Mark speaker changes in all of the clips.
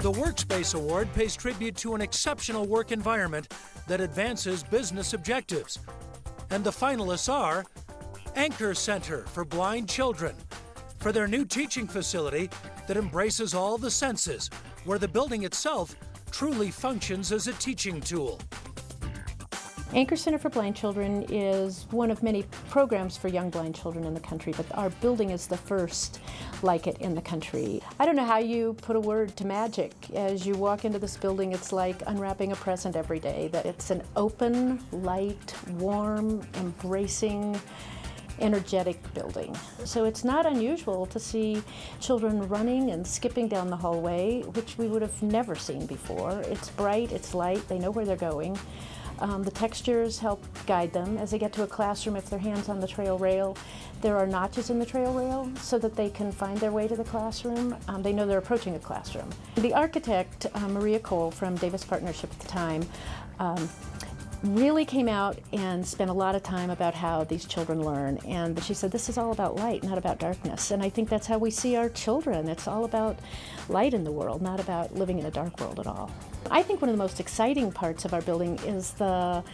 Speaker 1: The Workspace Award pays tribute to an exceptional work environment that advances business objectives. And the finalists are Anchor Center for Blind Children, for their new teaching facility that embraces all the senses, where the building itself truly functions as a teaching tool.
Speaker 2: Anchor Center for Blind Children is one of many programs for young blind children in the country, but our building is the first like it in the country. I don't know how you put a word to magic. As you walk into this building, it's like unwrapping a present every day. That it's an open, light, warm, embracing, energetic building. So it's not unusual to see children running and skipping down the hallway, which we would have never seen before. It's bright, it's light, they know where they're going. The textures help guide them as they get to a classroom. If their hand's on the trail rail, there are notches in the trail rail so that they can find their way to the classroom. They know they're approaching a classroom. The architect, Maria Cole from Davis Partnership at the time, really came out and spent a lot of time about how these children learn. And she said, this is all about light, not about darkness. And I think that's how we see our children. It's all about light in the world, not about living in a dark world at all. I think one of the most exciting parts of our building is the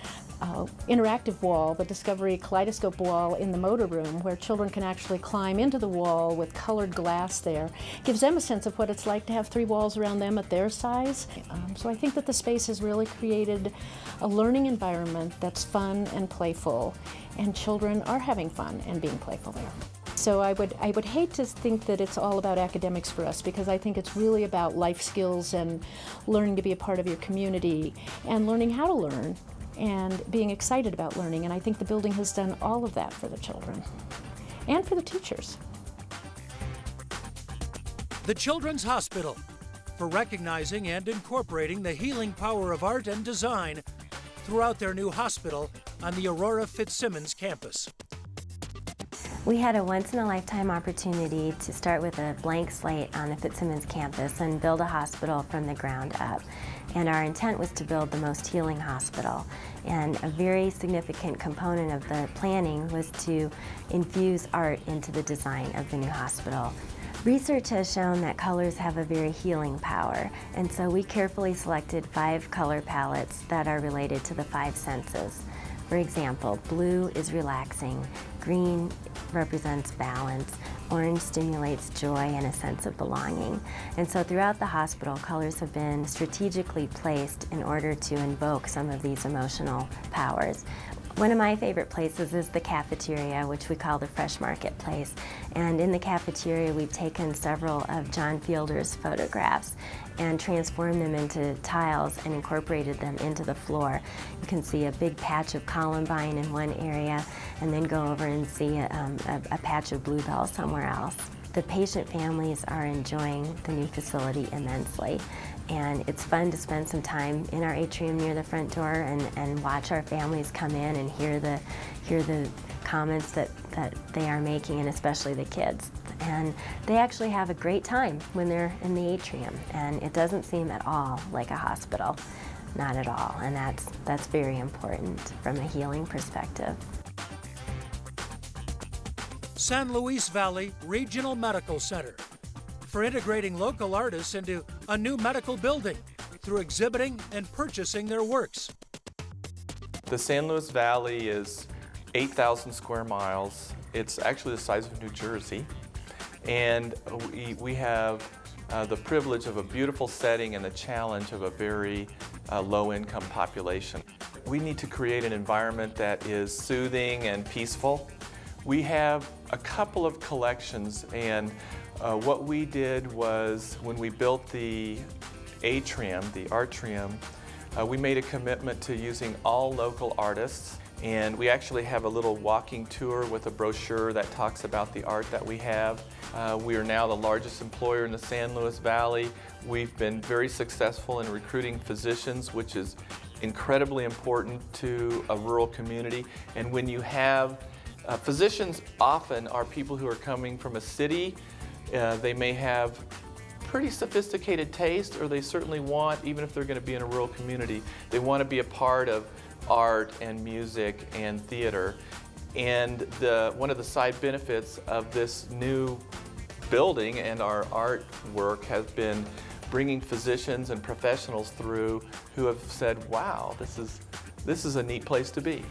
Speaker 2: interactive wall, the Discovery Kaleidoscope wall in the motor room, where children can actually climb into the wall with colored glass there. Gives them a sense of what it's like to have 3 walls around them at their size. So I think that the space has really created a learning environment that's fun and playful, and children are having fun and being playful there. So I would hate to think that it's all about academics for us, because I think it's really about life skills and learning to be a part of your community and learning how to learn and being excited about learning. And I think the building has done all of that for the children and for the teachers.
Speaker 1: The Children's Hospital, for recognizing and incorporating the healing power of art and design throughout their new hospital on the Aurora Fitzsimmons campus.
Speaker 3: We had a once-in-a-lifetime opportunity to start with a blank slate on the Fitzsimmons campus and build a hospital from the ground up. And our intent was to build the most healing hospital. And a very significant component of the planning was to infuse art into the design of the new hospital. Research has shown that colors have a very healing power, and so we carefully selected 5 color palettes that are related to the 5 senses. For example, blue is relaxing, green represents balance, orange stimulates joy and a sense of belonging. And so throughout the hospital, colors have been strategically placed in order to invoke some of these emotional powers. One of my favorite places is the cafeteria, which we call the Fresh Marketplace. And in the cafeteria, we've taken several of John Fielder's photographs and transformed them into tiles and incorporated them into the floor. You can see a big patch of columbine in one area, and then go over and see a patch of bluebell somewhere else. The patient families are enjoying the new facility immensely, and it's fun to spend some time in our atrium near the front door and watch our families come in and hear the comments that they are making, and especially the kids. And they actually have a great time when they're in the atrium, and it doesn't seem at all like a hospital, not at all, and that's very important from a healing perspective.
Speaker 1: San Luis Valley Regional Medical Center, for integrating local artists into a new medical building through exhibiting and purchasing their works.
Speaker 4: The San Luis Valley is 8,000 square miles. It's actually the size of New Jersey. And we have the privilege of a beautiful setting and the challenge of a very low-income population. We need to create an environment that is soothing and peaceful. We have a couple of collections, and what we did was, when we built the atrium, the artrium, we made a commitment to using all local artists, and we actually have a little walking tour with a brochure that talks about the art that we have. We are now the largest employer in the San Luis Valley. We've been very successful in recruiting physicians, which is incredibly important to a rural community. And when you have physicians, often are people who are coming from a city. They may have pretty sophisticated taste, or they certainly want, even if they're going to be in a rural community, they want to be a part of art and music and theater. And one of the side benefits of this new building and our artwork has been bringing physicians and professionals through who have said, wow, this is a neat place to be.